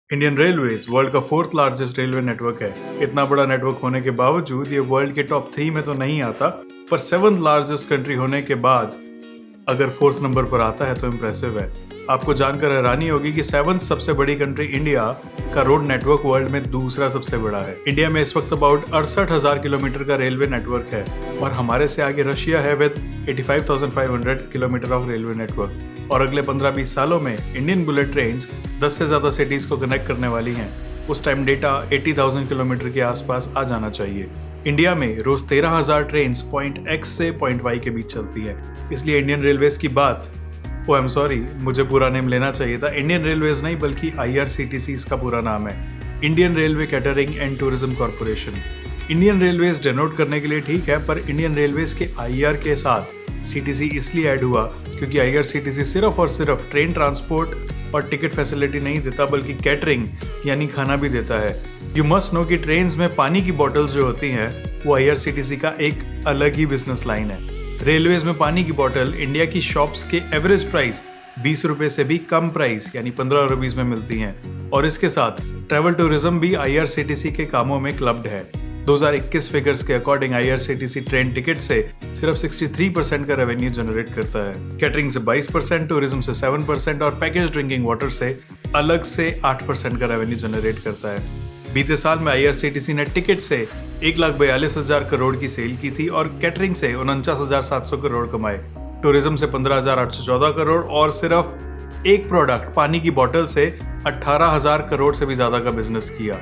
Indian railways world का fourth largest railway network है। इतना बड़ा नेटवर्क होने के बावजूद ये वर्ल्ड के टॉप 3 में तो नहीं आता, पर 7th लार्जेस्ट कंट्री होने के बाद अगर 4th नंबर पर आता है तो इम्प्रेसिव है। आपको जानकर हैरानी होगी कि 7th सबसे बड़ी कंट्री इंडिया का रोड नेटवर्क वर्ल्ड में दूसरा सबसे बड़ा है। इंडिया में इस वक्त अबाउट 68,000 किलोमीटर का रेलवे नेटवर्क है और हमारे से आगे रशिया है with 85,500 kilometre of railway network. और अगले 15-20 सालों में इंडियन बुलेट ट्रेन्स 10 से ज्यादा सिटीज को कनेक्ट करने वाली हैं। उस टाइम डेटा 80,000 किलोमीटर के आसपास आ जाना चाहिए। इंडिया में रोज 13,000 ट्रेन पॉइंट X से पॉइंट Y के बीच चलती है। इसलिए इंडियन रेलवेज की बात, आई एम सॉरी, मुझे पूरा नेम लेना चाहिए था। इंडियन रेलवेज नहीं बल्कि IRCTC इसका पूरा नाम है, Indian railway catering and tourism corporation. Indian railways denote करने के लिए ठीक है, पर इंडियन रेलवेज के IR के साथ CTC इसलिए ऐड हुआ क्योंकि IRCTC सिर्फ और सिर्फ ट्रेन ट्रांसपोर्ट और टिकट फैसिलिटी नहीं देता बल्कि कैटरिंग यानी खाना भी देता है। यू मस्ट नो कि ट्रेन्स में पानी की बॉटल्स जो होती हैं वो IRCTC का एक अलग ही बिजनेस लाइन है। रेलवेज में पानी की बोतल इंडिया की शॉप्स के एवरेज प्राइस 20 रुपए से भी कम प्राइस यानी 15 रुपीज में मिलती हैं। और इसके साथ ट्रैवल टूरिज्म भी IRCTC के कामों में क्लब्ड है। 2021 फिगर्स के अकॉर्डिंग IRCTC ट्रेन टिकट से सिर्फ 63% का रेवेन्यू जनरेट करता है। कैटरिंग से 22%, टूरिज्म से 7% और पैकेज ड्रिंकिंग वाटर से अलग से 8% का रेवेन्यू जनरेट करता है। बीते साल में IRCTC ने टिकट से 1,42,000 करोड़ की सेल की थी और कैटरिंग से 49,700 करोड़ कमाए। टूरिज्म से 15,814 करोड़ और सिर्फ एक प्रोडक्ट पानी की बोतल से 18,000 करोड़ से भी ज्यादा का बिजनेस किया।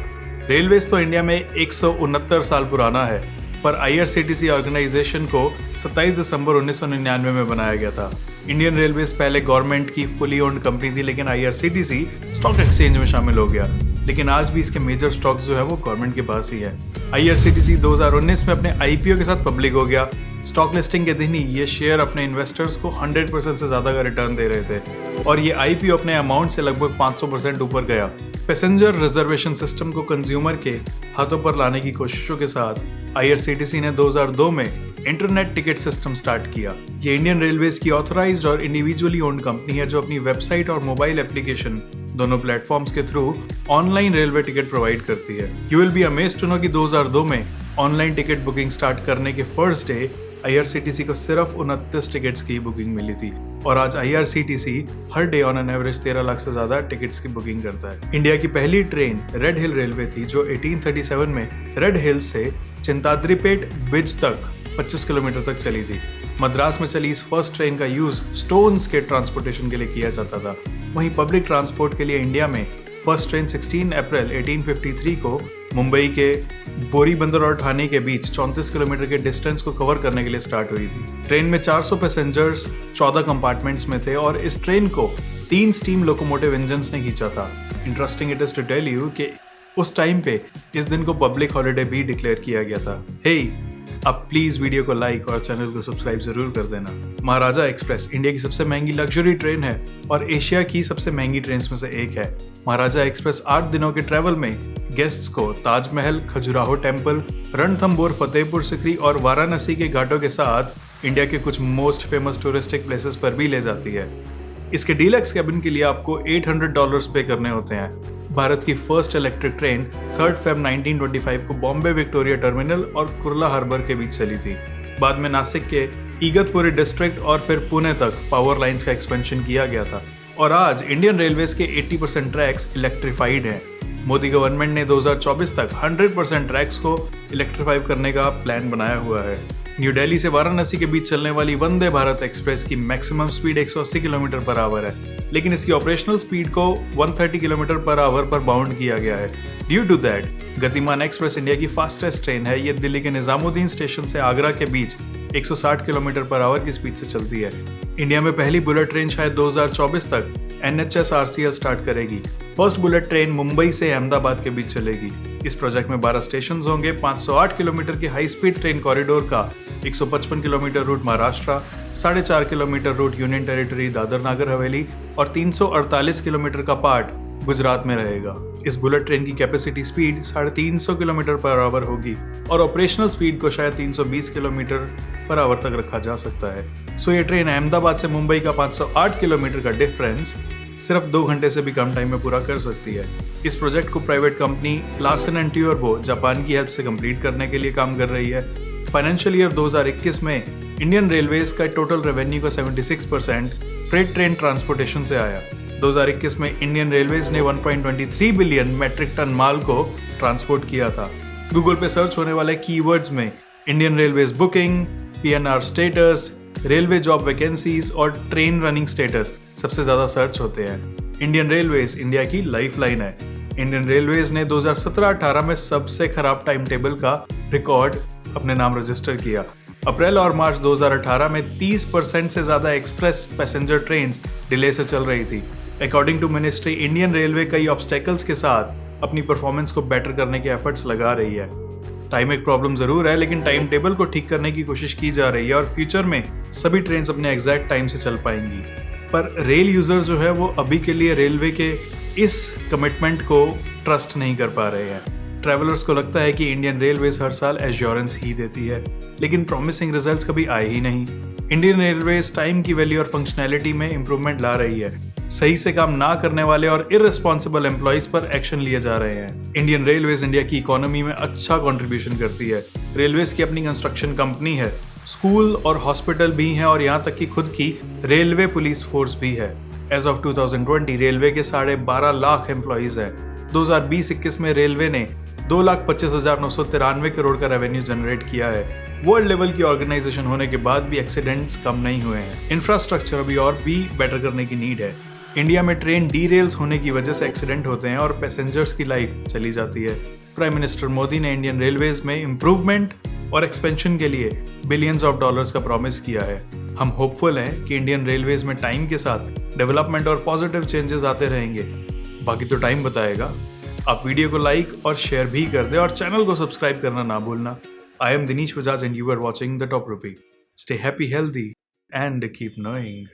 रेलवेज तो इंडिया में 169 साल पुराना है, पर IRCTC ऑर्गेनाइजेशन को 27 दिसंबर 1999 में बनाया गया था। इंडियन रेलवेज पहले गवर्नमेंट की फुली ओन्ड कंपनी थी, लेकिन IRCTC स्टॉक एक्सचेंज में शामिल हो गया। लेकिन आज भी इसके मेजर स्टॉक्स जो है वो गवर्नमेंट के पास ही है। IRCTC 2019 में अपने IPO के साथ पब्लिक हो गया। स्टॉक लिस्टिंग के दिन ही ये शेयर अपने इन्वेस्टर्स को 100% से ज्यादा का रिटर्न दे रहे थे और ये IPO अपने अमाउंट से लगभग 500% ऊपर गया। पैसेंजर रिजर्वेशन सिस्टम को कंज्यूमर के हाथों पर लाने की कोशिशों के साथ IRCTC ने 2002 में इंटरनेट टिकट सिस्टम स्टार्ट किया। ये इंडियन रेलवेज की ऑथराइज्ड और इंडिविजुअली ओन्ड कंपनी है जो अपनी वेबसाइट और मोबाइल एप्लीकेशन दोनों प्लेटफॉर्म्स के through online railway ticket provide करती है। You will be amazed to know कि 2002 में ऑनलाइन टिकट बुकिंग स्टार्ट करने के फर्स्ट डे IRCTC को सिर्फ 29 टिकट्स की बुकिंग मिली थी और आज IRCTC her day on an average 13 lakh से ज्यादा टिकट्स की बुकिंग करता है। इंडिया की पहली ट्रेन रेड हिल रेलवे थी जो 1837 में रेड हिल्स से चिंताद्रीपेट ब्रिज तक 25 किलोमीटर तक चली थी। मद्रास में चली इस फर्स्ट ट्रेन का यूज स्टोन्स के ट्रांसपोर्टेशन के लिए किया जाता था। वहीं पब्लिक ट्रांसपोर्ट के लिए इंडिया में फर्स्ट ट्रेन 16 अप्रैल 1853 को मुंबई के बोरीबंदर और ठाणे के बीच 34 किलोमीटर के डिस्टेंस को कवर करने के लिए स्टार्ट हुई थी। ट्रेन में 400 पैसेंजर्स 14 कंपार्टमेंट्स में थे और इस ट्रेन को 3 स्टीम लोकोमोटिव इंजन्स ने खींचा था। Interesting it is to tell you कि उस टाइम पे इस दिन को पब्लिक हॉलिडे भी डिक्लेयर किया गया था। आप प्लीज वीडियो को लाइक और चैनल को सब्सक्राइब जरूर कर देना। महाराजा एक्सप्रेस इंडिया की सबसे महंगी लग्जरी ट्रेन है और एशिया की सबसे महंगी ट्रेन में से एक है। महाराजा एक्सप्रेस 8 दिनों के ट्रैवल में गेस्ट्स को ताजमहल, खजुराहो टेम्पल, रणथंबोर, फतेहपुर सिकरी और वाराणसी के घाटों के साथ इंडिया के कुछ मोस्ट फेमस टूरिस्टिक प्लेसेस पर भी ले जाती है। इसके डीलक्स कैबिन के लिए आपको $800 पे करने होते हैं। भारत की फर्स्ट इलेक्ट्रिक ट्रेन 3 फेब 1925 को बॉम्बे विक्टोरिया टर्मिनल और कुर्ला हार्बर के बीच चली थी। बाद में नासिक के इगतपुरी डिस्ट्रिक्ट और फिर पुणे तक पावर लाइंस का एक्सपेंशन किया गया था और आज इंडियन रेलवेज के 80% ट्रैक्स इलेक्ट्रीफाइड हैं। मोदी गवर्नमेंट ने 2024 तक 100% ट्रैक्स को इलेक्ट्रीफाई करने का प्लान बनाया हुआ है। न्यू दिल्ली से वाराणसी के बीच चलने वाली वंदे भारत एक्सप्रेस की maximum speed 180 kilometre per hour है, लेकिन इसकी ऑपरेशनल स्पीड को 130 किलोमीटर पर आवर पर बाउंड किया गया है। ड्यू टू दैट गतिमान एक्सप्रेस इंडिया की फास्टेस्ट ट्रेन है। ये दिल्ली के निजामुद्दीन स्टेशन से आगरा के बीच 160 किलोमीटर पर आवर की स्पीड से चलती है। इंडिया में पहली बुलेट ट्रेन शायद 2024 तक NHS RCL स्टार्ट करेगी। फर्स्ट बुलेट ट्रेन मुंबई से अहमदाबाद के बीच चलेगी। इस प्रोजेक्ट में 12 स्टेशन होंगे। 508 किलोमीटर की हाई स्पीड ट्रेन कॉरिडोर का 155 kilometre route Maharashtra, 4.5 kilometre route union territory Dadra Nagar Haveli और 348 किलोमीटर का पार्ट गुजरात में रहेगा। इस बुलेट ट्रेन की capacity speed 350 kilometre per hour होगी और ऑपरेशनल स्पीड को शायद 320 किलोमीटर पर आवर तक रखा जा सकता है। सो ये ट्रेन अहमदाबाद से मुंबई का 508 किलोमीटर का डिफरेंस सिर्फ 2 घंटे से भी कम टाइम में पूरा कर सकती है। इस प्रोजेक्ट को private company Larsen and Toubro Japan की हेल्प से कंप्लीट करने के लिए काम कर रही है। फाइनेंशियल ईयर 2021 में इंडियन रेलवेज का टोटल रेवेन्यू का 76% फ्रेट ट्रेन ट्रांसपोर्टेशन से आया। 2021 में इंडियन रेलवेज ने 1.23 बिलियन मेट्रिक टन माल को ट्रांसपोर्ट किया था। गूगल पे सर्च होने वाले कीवर्ड्स में Indian railways booking, PNR status, railway job vacancies और ट्रेन रनिंग स्टेटस सबसे ज्यादा सर्च होते हैं। इंडियन रेलवेज इंडिया की लाइफलाइन है। इंडियन रेलवेज ने 2017-18 में सबसे खराब टाइम टेबल का रिकॉर्ड अपने नाम रजिस्टर किया। अप्रैल और मार्च 2018 में 30% से ज्यादा एक्सप्रेस पैसेंजर ट्रेन डिले से चल रही थी। According to ministry, Indian railway कई ऑब्स्टेकल्स के साथ अपनी परफॉर्मेंस को बेटर करने के एफर्ट्स लगा रही है। टाइम एक प्रॉब्लम जरूर है, लेकिन टाइम टेबल को ठीक करने की कोशिश की जा रही है और फ्यूचर में सभी ट्रेन अपने एग्जैक्ट टाइम से चल पाएंगी। पर रेल यूजर जो है वो अभी के लिए रेलवे के इस कमिटमेंट को ट्रस्ट नहीं कर पा रहे हैं। ट्रैवलर्स को लगता है कि इंडियन रेलवेज हर साल एश्योरेंस ही देती है, लेकिन प्रॉमिसिंग रिजल्ट्स कभी आए ही नहीं। इंडियन रेलवेज टाइम की वैल्यू और फंक्शनैलिटी में इंप्रूवमेंट ला रही है। सही से काम ना करने वाले और इररिस्पॉन्सिबल एम्प्लॉइज पर एक्शन लिए जा रहे हैं। इंडियन रेलवेज इंडिया की इकोनॉमी में अच्छा कंट्रीब्यूशन करती है। रेलवेज की अपनी कंस्ट्रक्शन कंपनी है, स्कूल और हॉस्पिटल भी हैं और यहाँ तक कि खुद की रेलवे पुलिस फोर्स भी है। एज ऑफ 2020 रेलवे के 12.5 लाख एम्प्लॉइज हैं। 2020-21 में रेलवे ने 2,25,993 करोड़ का रेवेन्यू जनरेट किया है। वर्ल्ड लेवल की ऑर्गेनाइजेशन होने के बाद भी एक्सीडेंट्स कम नहीं हुए हैं। इंफ्रास्ट्रक्चर अभी और भी बेटर करने की नीड है। इंडिया में ट्रेन डीरेल्स होने की वजह से एक्सीडेंट होते हैं और पैसेंजर्स की लाइफ चली जाती है। प्राइम मिनिस्टर मोदी ने इंडियन रेलवेज में इंप्रूवमेंट और एक्सपेंशन के लिए बिलियंस ऑफ डॉलर्स का प्रॉमिस किया है। हम होपफुल हैं कि इंडियन रेलवेज में टाइम के साथ डेवलपमेंट और पॉजिटिव चेंजेस आते रहेंगे। बाकी तो टाइम बताएगा। आप वीडियो को लाइक और शेयर भी कर दें और चैनल को सब्सक्राइब करना ना भूलना। I am Dinesh Bajaj and you are watching The Top Rupee. Stay happy, healthy and keep knowing.